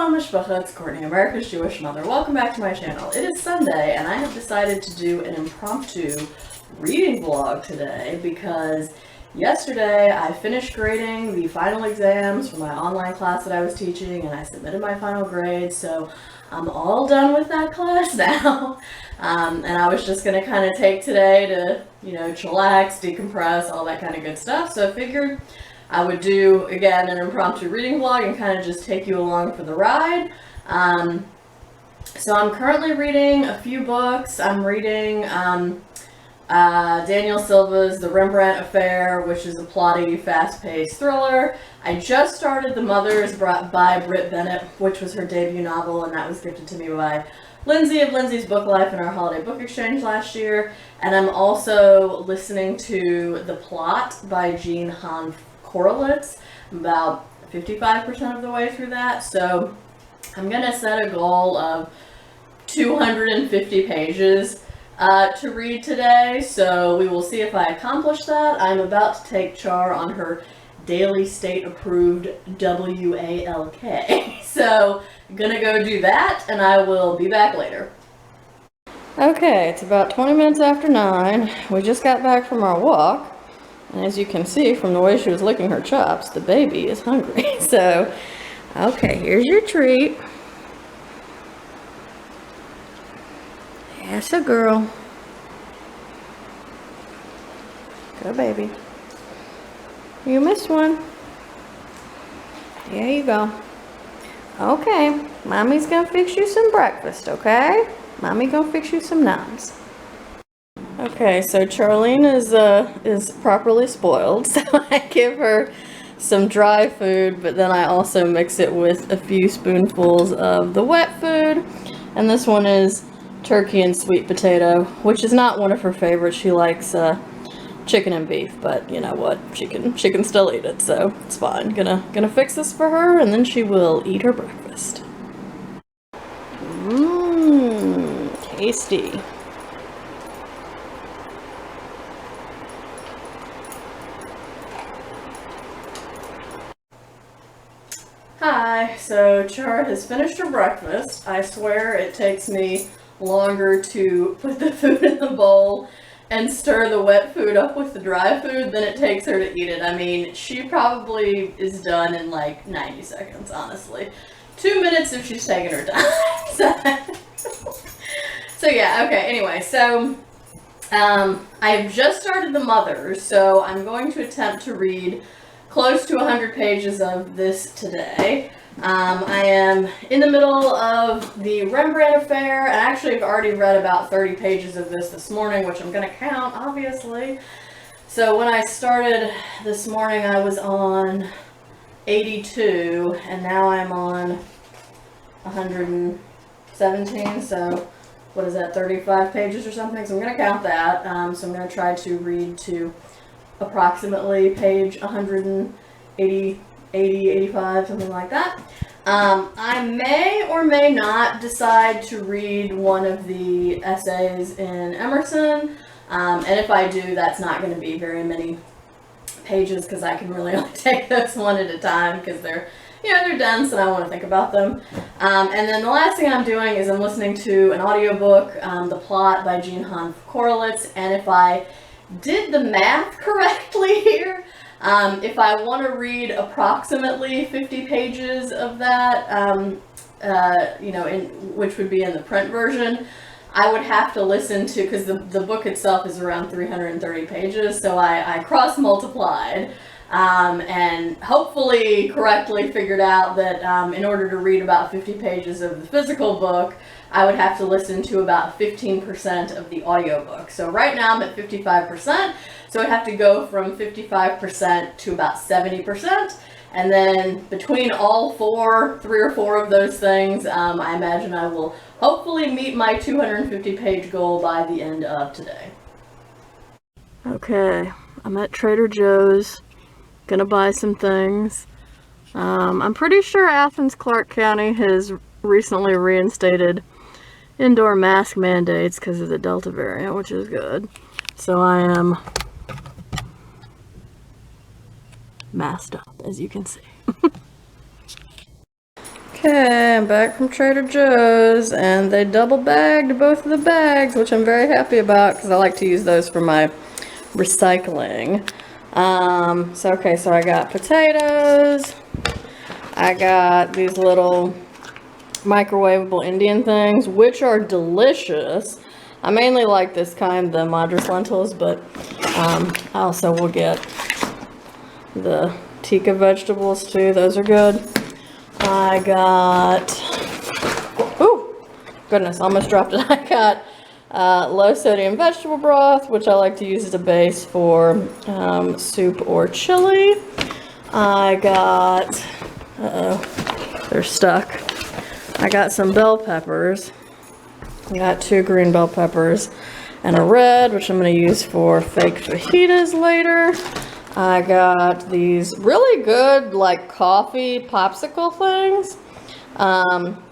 Shalom Mishpacha, it's Courtney, America's Jewish mother. Welcome back to my channel. It is Sunday, and I have decided to do an impromptu reading vlog today because yesterday I finished grading the final exams for my online class that I was teaching, and I submitted my final grade, so I'm all done with that class now. And I was just going to kind of take today to, chillax, decompress, all that kind of good stuff, so I figured I would do, again, an impromptu reading vlog and kind of just take you along for the ride. So I'm currently reading a few books. I'm reading Daniel Silva's The Rembrandt Affair, which is a plotty, fast-paced thriller. I just started The Mothers by Brit, Bennett, which was her debut novel, and that was gifted to me by Lindsay of Lindsay's Book Life in our holiday book exchange last year. And I'm also listening to The Plot by Hanff. Korelitz. I'm about 55% of the way through that, so I'm gonna set a goal of 250 pages to read today, so we will see if I accomplish that. I'm about to take Char on her daily state approved WALK, so I'm gonna go do that and I will be back later. Okay, it's about 20 minutes after 9. We just got back from our walk. And as you can see from the way she was licking her chops, the baby is hungry. So, okay, here's your treat. Yes, a girl. Good baby. You missed one. There you go. Okay, mommy's gonna fix you some breakfast, okay? Mommy gonna fix you some nams. Okay, so Charlene is properly spoiled, so I give her some dry food, but then I also mix it with a few spoonfuls of the wet food, and this one is turkey and sweet potato, which is not one of her favorites. She likes chicken and beef, but you know what? She can still eat it, so it's fine. Gonna fix this for her, and then she will eat her breakfast. Mmm, tasty. Hi, so Char has finished her breakfast. I swear it takes me longer to put the food in the bowl and stir the wet food up with the dry food than it takes her to eat it. I mean, she probably is done in like 90 seconds, honestly. 2 minutes if she's taking her time. So yeah, okay, anyway, so I've just started The Mothers, so I'm going to attempt to read close to 100 pages of this today. I am in the middle of the Rembrandt Affair, and actually I've already read about 30 pages of this morning, which I'm going to count, obviously. So when I started this morning, I was on 82, and now I'm on 117, so what is that, 35 pages or something? So I'm going to count that. So I'm going to try to read to approximately page 180, 80, 85, something like that. I may or may not decide to read one of the essays in Emerson, and if I do, that's not going to be very many pages because I can really only take those one at a time because they're dense and I want to think about them. And then the last thing I'm doing is I'm listening to an audiobook, The Plot by Hanff Korelitz, and if I did the math correctly here, if I want to read approximately 50 pages of that, which would be in the print version, I would have to listen to, because the book itself is around 330 pages, so I cross-multiplied and hopefully correctly figured out that in order to read about 50 pages of the physical book, I would have to listen to about 15% of the audiobook. So right now I'm at 55%, so I'd have to go from 55% to about 70%, and then between all 3 or 4 of those things, I imagine I will hopefully meet my 250 page goal by the end of today. Okay, I'm at Trader Joe's, gonna buy some things. I'm pretty sure Athens, Clark County has recently reinstated indoor mask mandates because of the Delta variant, which is good. So I am masked up, as you can see. Okay, I'm back from Trader Joe's, and they double bagged both of the bags, which I'm very happy about because I like to use those for my recycling. So I got potatoes. I got these little microwavable Indian things, which are delicious. I mainly like this kind, the Madras lentils, but I also will get the tikka vegetables too. Those are good. I got, ooh, goodness, almost dropped it. I got low sodium vegetable broth, which I like to use as a base for soup or chili. I got, they're stuck. I got some bell peppers. I got 2 green bell peppers and a red, which I'm going to use for fake fajitas later. I got these really good, like, coffee popsicle things.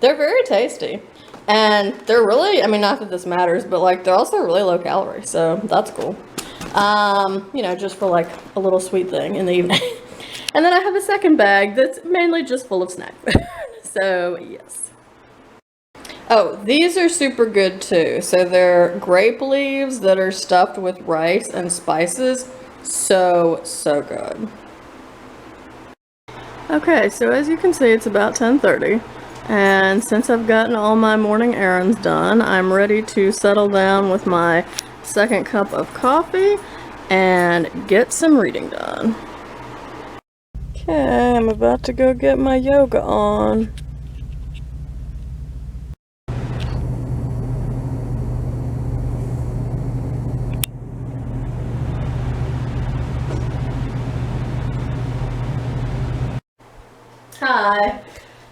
They're very tasty. And they're really, I mean, not that this matters, but, like, they're also really low calorie, so that's cool. You know, just for, like, a little sweet thing in the evening. And then I have a second bag that's mainly just full of snack food. So, yes. Oh, these are super good, too. So they're grape leaves that are stuffed with rice and spices. So good. Okay, so as you can see, it's about 10:30, and since I've gotten all my morning errands done, I'm ready to settle down with my second cup of coffee and get some reading done. Okay, I'm about to go get my yoga on. Hi.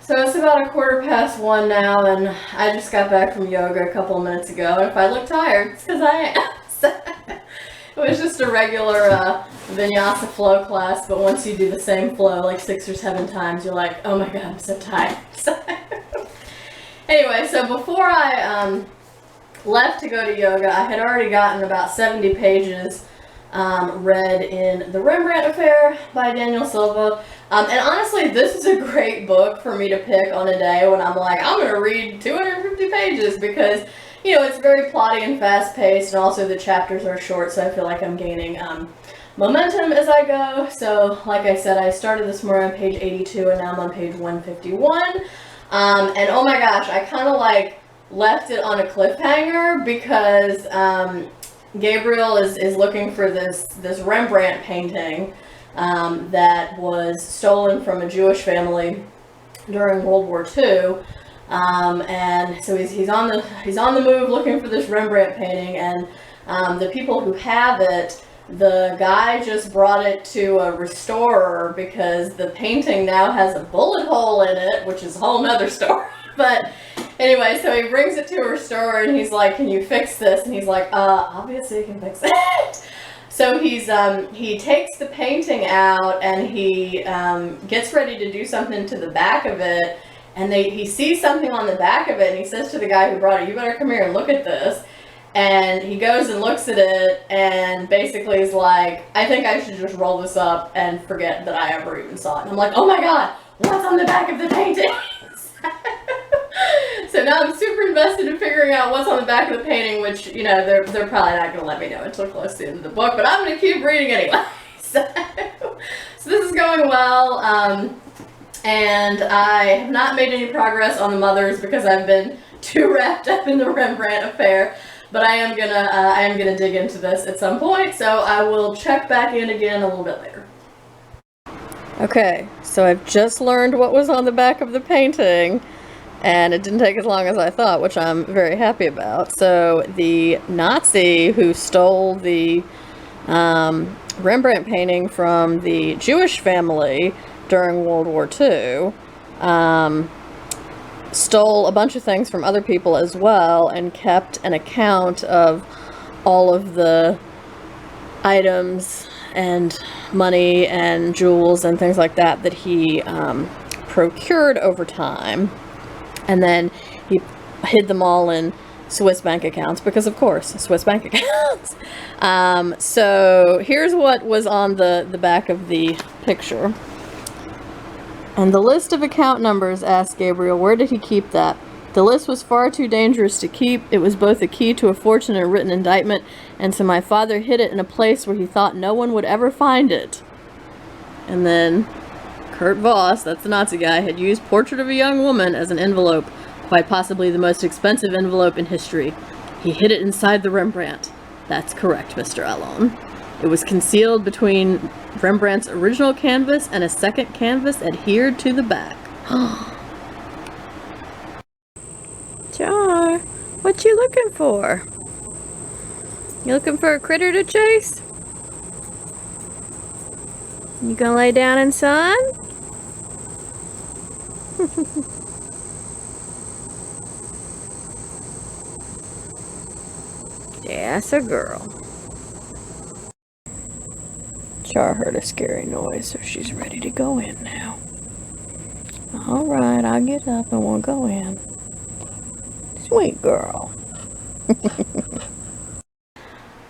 So it's about 1:15 now, and I just got back from yoga a couple of minutes ago, and if I look tired, it's because I am. So, it was just a regular vinyasa flow class, but once you do the same flow like 6 or 7 times, you're like, oh my god, I'm so tired. So, anyway, so before I left to go to yoga, I had already gotten about 70 pages read in The Rembrandt Affair by Daniel Silva. And honestly, this is a great book for me to pick on a day when I'm like, I'm going to read 250 pages because, you know, it's very plotty and fast-paced, and also the chapters are short, so I feel like I'm gaining momentum as I go. So, like I said, I started this morning on page 82, and now I'm on page 151. And oh my gosh, I kind of like left it on a cliffhanger because Gabriel is looking for this Rembrandt painting that was stolen from a Jewish family during World War II, and so he's on the move looking for this Rembrandt painting, and the people who have it, the guy just brought it to a restorer because the painting now has a bullet hole in it, which is a whole nother story. But anyway, so he brings it to a restorer and he's like, can you fix this? And he's like, obviously you can fix it. So he takes the painting out and he gets ready to do something to the back of it, and he sees something on the back of it, and he says to the guy who brought it, you better come here and look at this. And he goes and looks at it and basically is like, I think I should just roll this up and forget that I ever even saw it. And I'm like, oh my god, what's on the back of the painting? So now I'm super invested in figuring out what's on the back of the painting, which, you know, they're probably not going to let me know until close to the end of the book, but I'm going to keep reading anyway. So this is going well, and I have not made any progress on the mothers because I've been too wrapped up in the Rembrandt Affair, but I am gonna dig into this at some point, so I will check back in again a little bit later. Okay, so I've just learned what was on the back of the painting, and it didn't take as long as I thought, which I'm very happy about. So the Nazi who stole the Rembrandt painting from the Jewish family during World War II stole a bunch of things from other people as well and kept an account of all of the items and money and jewels and things like that that he procured over time. And then he hid them all in Swiss bank accounts because, of course, Swiss bank accounts. So here's what was on the back of the picture. And the list of account numbers, asked Gabriel. Where did he keep that? The list was far too dangerous to keep. It was both a key to a fortune and a written indictment, and so my father hid it in a place where he thought no one would ever find it. And then Kurt Voss, that's the Nazi guy, had used Portrait of a Young Woman as an envelope, quite possibly the most expensive envelope in history. He hid it inside the Rembrandt. That's correct, Mr. Allon. It was concealed between Rembrandt's original canvas and a second canvas adhered to the back. Char, what you looking for? You looking for a critter to chase? You gonna lay down in sun? Yeah, that's a girl. Char heard a scary noise, so she's ready to go in now. Alright, I'll get up and we'll go in. Sweet girl.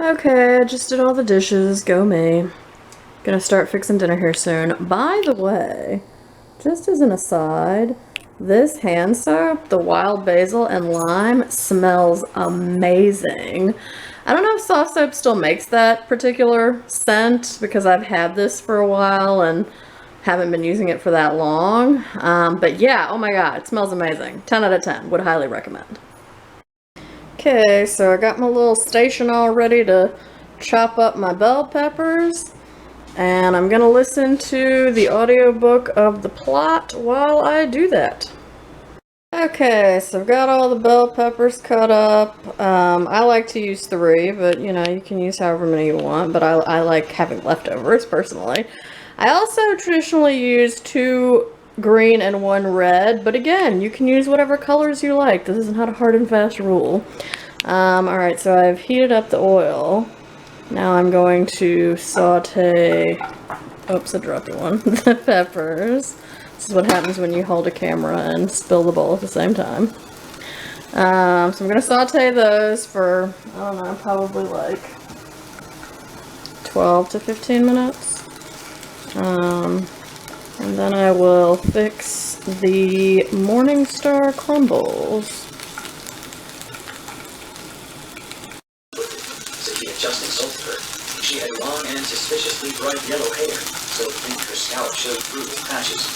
Okay, I just did all the dishes. Go me. Gonna start fixing dinner here soon. By the way, just as an aside, this hand soap, the wild basil and lime, smells amazing. I don't know if soft soap still makes that particular scent because I've had this for a while and haven't been using it for that long. But yeah, oh my god, it smells amazing. 10 out of 10. Would highly recommend. Okay, so I got my little station all ready to chop up my bell peppers. And I'm gonna listen to the audiobook of the plot while I do that. Okay, so I've got all the bell peppers cut up. I like to use 3, but you know, you can use however many you want, but I like having leftovers personally. I also traditionally use 2 green and 1 red, but again, you can use whatever colors you like. This is not a hard and fast rule. Alright, so I've heated up the oil. Now I'm going to saute, oops, I dropped one, the peppers. This is what happens when you hold a camera and spill the bowl at the same time. So I'm going to saute those for, I don't know, probably like 12 to 15 minutes. And then I will fix the Morningstar crumbles. Just insulted her. She had long and suspiciously bright yellow hair, so pink her scalp showed through with patches.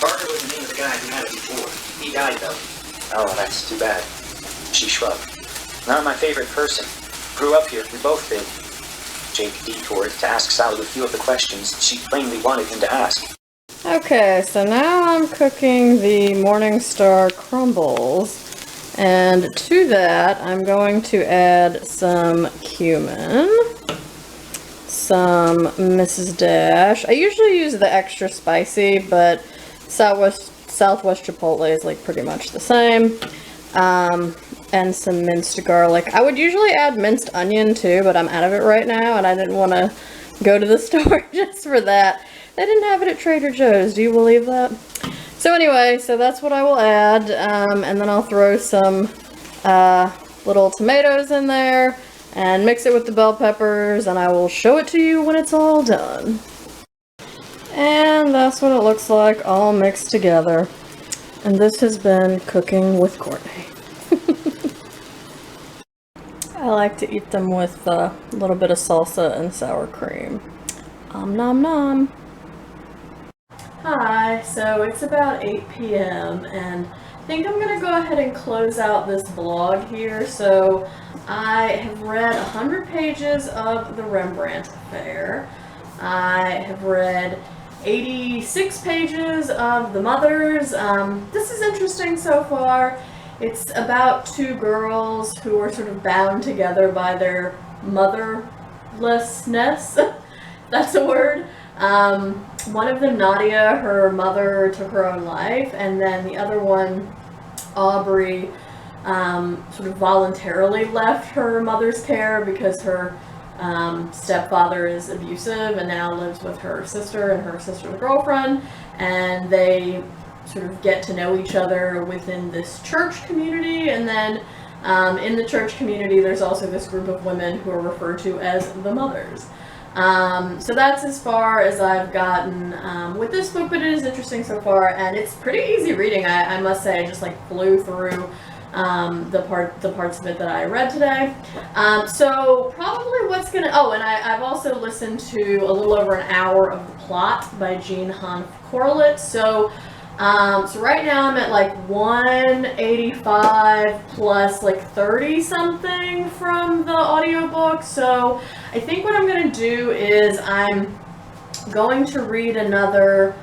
Parker was the name of the guy who had it before. He died, though. Oh, that's too bad. She shrugged. Not my favorite person. Grew up here, we both did. Jake detoured to ask Sally a few of the questions she plainly wanted him to ask. Okay, so now I'm cooking the Morningstar crumbles. And to that, I'm going to add some cumin, some Mrs. Dash. I usually use the extra spicy, but Southwest Chipotle is like pretty much the same. And some minced garlic. I would usually add minced onion too, but I'm out of it right now, and I didn't want to go to the store just for that. They didn't have it at Trader Joe's. Do you believe that? So anyway, so that's what I will add, and then I'll throw some little tomatoes in there and mix it with the bell peppers, and I will show it to you when it's all done. And that's what it looks like all mixed together. And this has been Cooking with Courtney. I like to eat them with a little bit of salsa and sour cream. Nom nom. Hi, so it's about 8 p.m. and I think I'm going to go ahead and close out this vlog here. So I have read 100 pages of the Rembrandt Affair. I have read 86 pages of The Mothers. This is interesting so far. It's about 2 girls who are sort of bound together by their motherlessness. That's a word. One of them, Nadia, her mother took her own life, and then the other one, Aubrey, sort of voluntarily left her mother's care because her stepfather is abusive and now lives with her sister and her sister's girlfriend, and they sort of get to know each other within this church community, and then in the church community there's also this group of women who are referred to as the Mothers. So that's as far as I've gotten with this book, but it is interesting so far, and it's pretty easy reading. I must say, I just like flew through the parts of it that I read today. So probably what's gonna, and I've also listened to a little over an hour of The Plot by Hanff Korelitz. So right now I'm at like 185 plus like 30 something from the audiobook. So I think what I'm going to do is I'm going to read another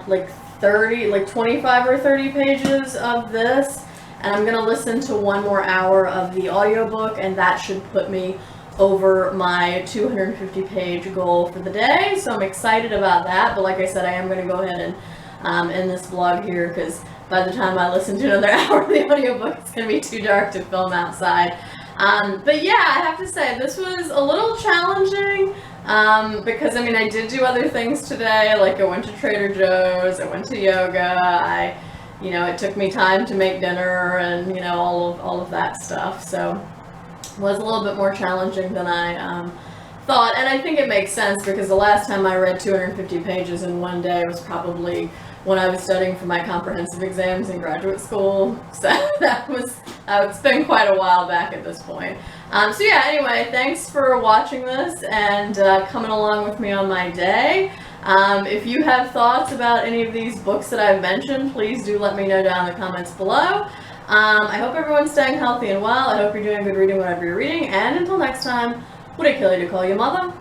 like 25 or 30 pages of this, and I'm going to listen to one more hour of the audiobook, and that should put me over my 250 page goal for the day. So I'm excited about that, but like I said, I am going to go ahead and end this vlog here, because by the time I listen to another hour of the audiobook, it's going to be too dark to film outside. But yeah, I have to say, this was a little challenging, because I mean, I did do other things today, like I went to Trader Joe's, I went to yoga, it took me time to make dinner, and all of that stuff, so it was a little bit more challenging than I thought, and I think it makes sense, because the last time I read 250 pages in one day was probably when I was studying for my comprehensive exams in graduate school, so it's been quite a while back at this point. So yeah, anyway, thanks for watching this and coming along with me on my day. If you have thoughts about any of these books that I've mentioned, please do let me know down in the comments below. I hope everyone's staying healthy and well. I hope you're doing good reading whatever you're reading, and until next time, would it kill you to call you mother?